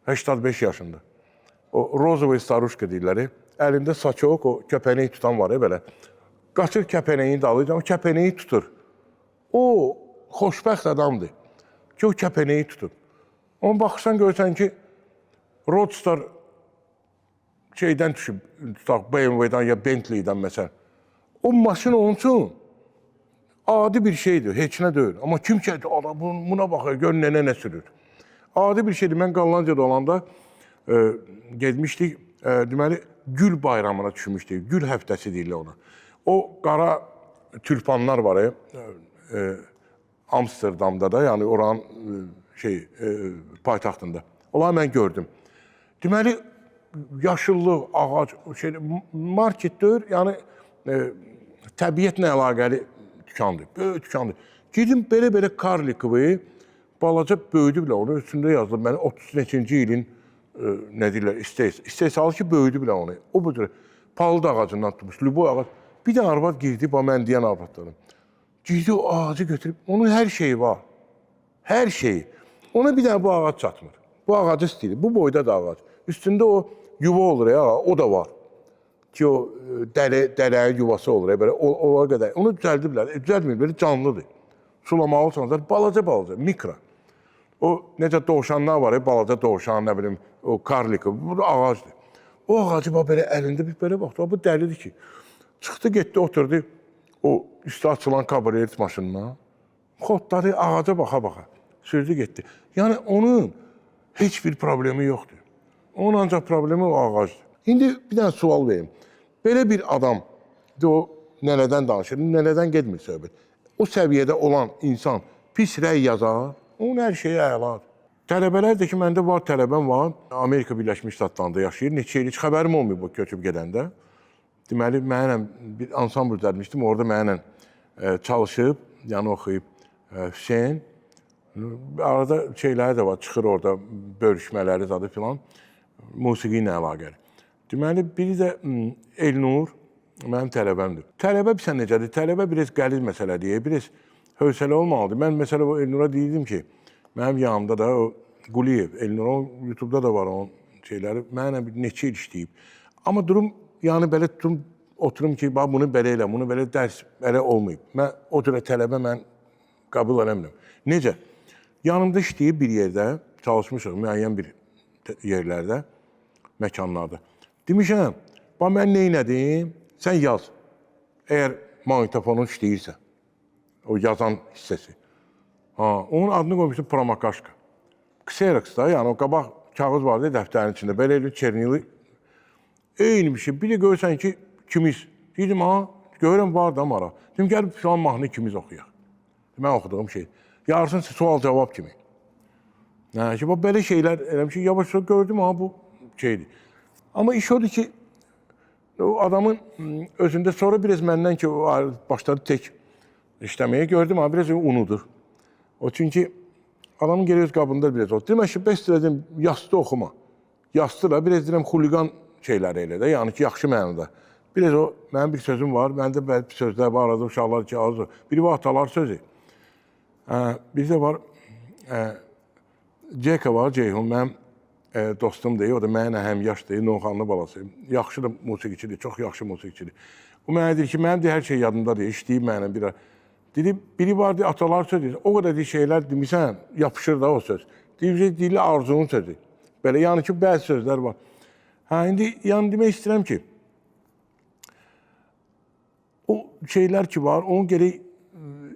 85 yaşında. O Rozovaya staruşka deyirlər, əlində saçok, o kəpənəyi tutan var ya belə. Qaçır kəpənəyi dalıyla, o kəpənəyi tutur. O xoşbəxt adamdır ki, o kəpənəyi tutub. Ona baxırsan, görsən ki, Roadstar şeydən düşüb, BMW-dən ya Bentley-dən məsələn. O maşın onun üçün adi bir şeydir, heç nə deyil. Amma kim ki, buna baxır, gör nənə nə sürür. Adi bir şeydir. Mən Qallandiyada olanda gedmişdik, deməli, gül bayramına düşmüşdük. Gül həftəsi deyirlər ona. O qara tülpanlar var, Amsterdamda da, yəni oranın paytaxtında. Onları mən gördüm. Deməli, yaşıllıq, ağac, market deyir, yəni təbiətlə əlaqəli dükandır, böyük dükandır. Gedim belə-belə Karlikovu, balaca böyüdü bile onu, üstündə yazılıb, məni 33-ci ilin, nə deyirlər, istehsalı ki, böyüdü bile onu. O budur, palıd ağacından tutmuş, lüboy ağac. Bir də arvad girdi, mən deyən arvadlarım. Girdi o ağacı götürüb, onun hər şeyi var. Hər şeyi. Ona bir dənə bu ağac çatmır. Bu ağacı istəyir, bu boyda da ağac. Üstündə o yuva olur ya, o da var. Ki o dələyin yuvası olur ya, belə, o qədər. Onu düzəldiblər, düzəldmir, belə canlıdır. Sulamalı sanırlar, balaca, mikro. O necə doğuşanlar var ya, balaca doğuşan, nə bilim, o karlikov, bu da ağacdır. O ağacı belə əlində bir belə baxdı, bu dəlidir ki. Çıxdı, getdi, oturdu o üstü açılan kabriolet maşınına. Xodları ağaca baxa-baxa, sürdü getdi. Yəni onun heç bir problemi yoxdur. Onun ancaq problemi o ağacdır. İndi bir dənə sual verim. Belə bir adam, o nələdən danışır, nələdən gedmir söhbət. O səviyyədə olan insan pis rəy yazar, onun hər şeyi əladır. Tələbələr də ki, məndə var, tələbəm var. Amerika Birləşmiş Ştatlarında yaşayır. Neçə il heç xəbərim olmuyor bu köçüb gedəndə. Deməli, mənlə bir ansambl düzəltmişdim. Orada mənlə çalışıb, yəni oxuyub Hüseyn. Arada şeyləri də var, çıxır orada bölüşmələri zadı filan. Musiqi ilə əlaqəli. Deməli, biri də Elnur, mənim tələbəmdir. Tələbə bilsən necədir? Tələbə biraz qəliz məsələdir, biraz hövsələ olmalıdır. Mən məsələ o Elnura deyirdim ki, mənim yanımda da o Quliyev, Elnur, YouTube-da da var onun şeyləri, mənlə bir neçə il işləyib. Amma durum, yəni belə tutum, oturum ki, bunu belə elə, bunu belə dərs belə olmayıb. Mən o cürə tələbə mən qəbul eləmirəm. Necə? Yanımda işləyib bir yerdə, çalışmışıq müəyyən bir yerlərdə, məkanlarda. Demişəm, mən neynədim? Sən yaz. Əgər magnitofonun işləyirsə, o yazan hissəsi. Onun adını qoymuşdu Promakaşka. Xerox da, yəni o qabaq kağız vardı dəftərin içində. Belə elə çernili Eyni bir şey. Bir də görürsən ki, kimiz. Dedim, ha, görürəm var da maraq. Dedim, gəlib filan mahnı ikimiz oxuyaq. Mən oxuduğum şey. Yarısın sual-cavab kimi. Ki, belə şeylər, eləmişim, yavaş-yavaş gördüm, ha, bu şeydir. Amma iş odur ki, o adamın özündə sonra biraz məndən ki, başladı tək işləməyə gördüm, ha, biraz unudur. O çünki adamın geri öz qabında biraz oldu. Demək ki, bəs dedim, yastı oxuma. Yastı da biraz deyirəm, xuliqan şeyləri elə də, yəni ki, yaxşı mənada. Biraz o, mənim bir sözüm var, məndə bir sözlər var, arada uşaqlar ki, azdır. Biri var, atalar sözü. Bir də var, Ceka var, Ceyhun, mənim dostum deyil, o da mənə həm yaşdır, Novxanlı balası. Yaxşı da musiqiçidir, çox yaxşı musiqiçidir. O mənə deyir ki, mənim hər şey yadımdadır, işləyib mənə bir dedi, biri var, atalar sözü, o qədər şeylər demişsən, yapışır da o söz. Deyir, dili arzunun sözü. Belə, yəni ki, bəzi sözlər var. İndi, yəni demək istəyirəm ki, o şeylər ki var, onu gerək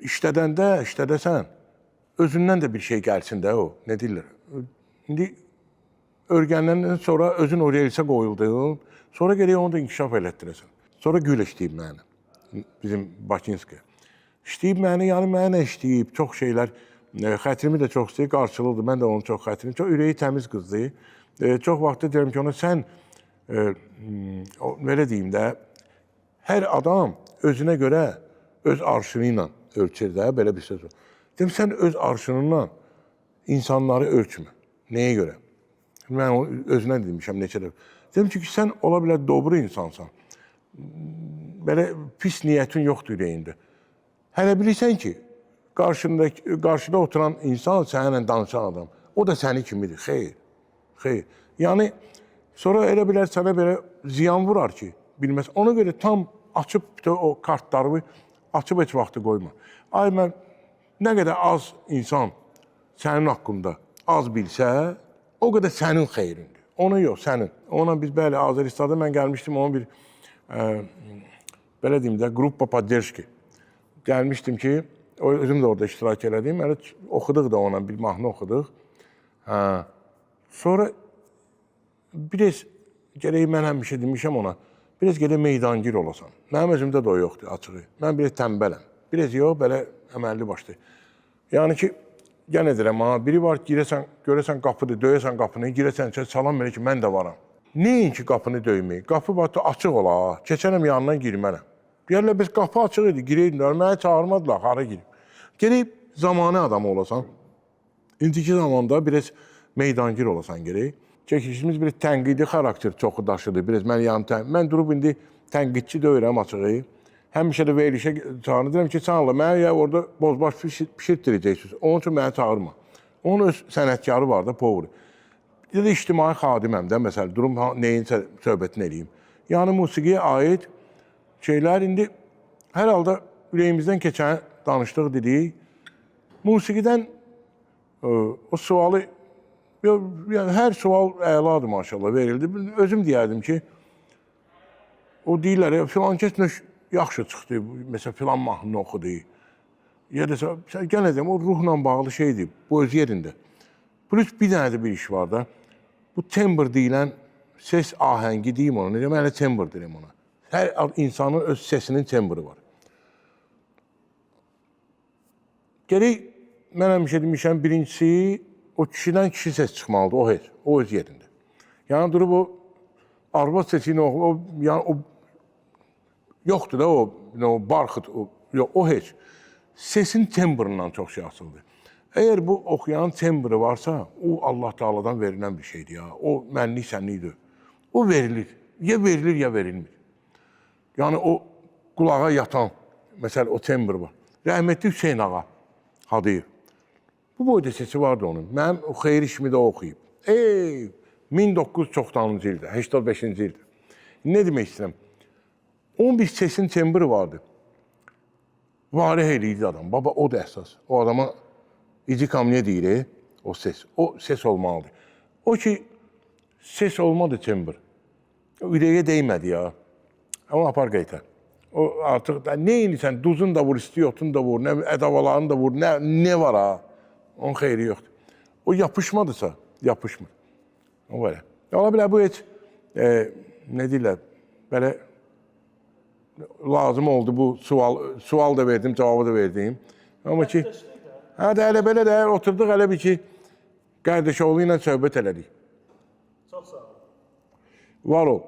işlədəsən, özündən də bir şey gəlsin də o, nə deyirlər. İndi, örgəndən sonra özün o reysə qoyuldun, sonra gerək onu da inkişaf elətdirəsən. Sonra gül işləyib məni, bizim Bakinski. İşləyib məni, yəni mənə işləyib, çox şeylər, xətrimi də çox istəyir, qarşılıqdır, mən də onun çox xətrini, çox ürəyi təmiz qızdır. Çox vaxtda deyirəm ki, ona sən, belə deyim də, hər adam özünə görə öz arşını ilə ölçür də, belə bir söz var. Deyim, sən öz arşınınla insanları ölçmə. Nəyə görə? Mən özünə demişəm neçə dəfə. Deyim ki, sən ola bilər doğru insansan. Belə pis niyyətin yoxdur ürəyində. Hələ bilirsən ki, qarşıda oturan insan səninlə danışan adam. O da səni kimidir. Xeyr, xeyr. Yəni, sonra elə bilər sənə belə ziyan vurar ki, bilməz. Ona görə tam açıb o kartlarımı açıb heç vaxtı qoyma. Ay, mən nə qədər az insan sənin haqqında az bilsə, o qədər sənin xeyrindir. Onu yox, sənin. Ona biz, bəli, Azəristada mən gəlmişdim, onun bir, belə deyim də, Qruppa Podderşki. Gəlmişdim ki, özüm də orada iştirak elədim. Oxuduq da ona, bir mahnı oxuduq. Sonra biraz, gərək mən həmişə demişəm ona, biraz gərək meydangir olasan. Mənim özümdə də o yoxdur, açığı. Mən biraz tənbələm. Biraz yox, belə əməlli başlayır. Yəni ki, yenə deyirəm, biri var, girəsən, görəsən qapıdır, döyəsən qapını, girəsən, salam belə ki, mən də varam. Neyin ki, qapını döyməyik? Qapı açıq ola, keçənəm yanından girmənəm. Deyərlər, biz qapı açıq idi, girəydilər, mənə çağırmadılar, hara girib. Gərək zamanı adamı olasan, indiki zamanda biraz meydangir olasan gərək. Çəkilişimiz bir tənqidi xarakter çoxu daşıdır, biraz mən durub indi tənqidçi deyirəm açığı. Həmişə də verilişə çağırırım ki, sən Allah, mənə ya orada bozbaş pişirtdirəcəksiniz, onun üçün mənə çağırma. Onun öz sənətkarı var da, povru. Bir də ictimai xadiməm də, məsələn, durum neyin söhbətini eləyim. Yəni, musiqiyə aid şeylər indi hər halda ürəyimizdən keçən danışdıq dedik. Musiqidən o sualı, hər sual əladır maşallah verildi. Özüm deyərdim ki, o deyirlər, filan kəs yaxşı çıxdı, məsələn, filan mahnını oxudu. Ya da gələn edəm, o ruhla bağlı şeydir, bu öz yerində. Plus bir dənə də bir iş var da, bu tembr deyilən ses ahəngi deyim ona, mən elə tembr deyim ona. Hər insanın öz sesinin tembri var. Gərək, mən həmişə demişəm, birincisi, o kişidən kişi ses çıxmalıdır, o öz yerində. Yəni, durub o arvad sesini o yoxdur da o barxıt, o heç. Sesin tembrından çox şey asıldır. Əgər bu oxuyanın tembri varsa, o Allah Teala'dan verilən bir şeydir ya. O mənlik sənlikdir. O verilir. Ya verilir, ya verilmir. Yəni o qulağa yatan, məsəl o tembr var. Rəhmətli Hüseyin Ağa Hadiyev. Bu boyda sesi vardı onun. Mənim o xeyir işimi də oxuyub. 1990-cı ildə, 85-ci ildə. Nə demək istəyirəm? Onun bir sesin tembri vardı. Varih eləyirdi adam. Baba, o da əsas. O adama icikam ne deyir, o ses. O ses olmalıdır. O ki, ses olmadı tembr. Ürəyə deymədi ya. Ama apar qaytar. O artıq, nə inirsən, duzun da vur, istiyotun da vur, ədavaların da vur, nə var ha? Onun xeyri yoxdur. O yapışmadısa, yapışmır. O var ya. Ola bilər bu heç nə deyirlər, belə lazım oldu bu sual da verdim, cavabı da verdim. Amma ki, hə də elə belə də oturduq elə bir ki, Qardaşoğlu ilə söhbət elədik. Çox sağ olun. Var ol.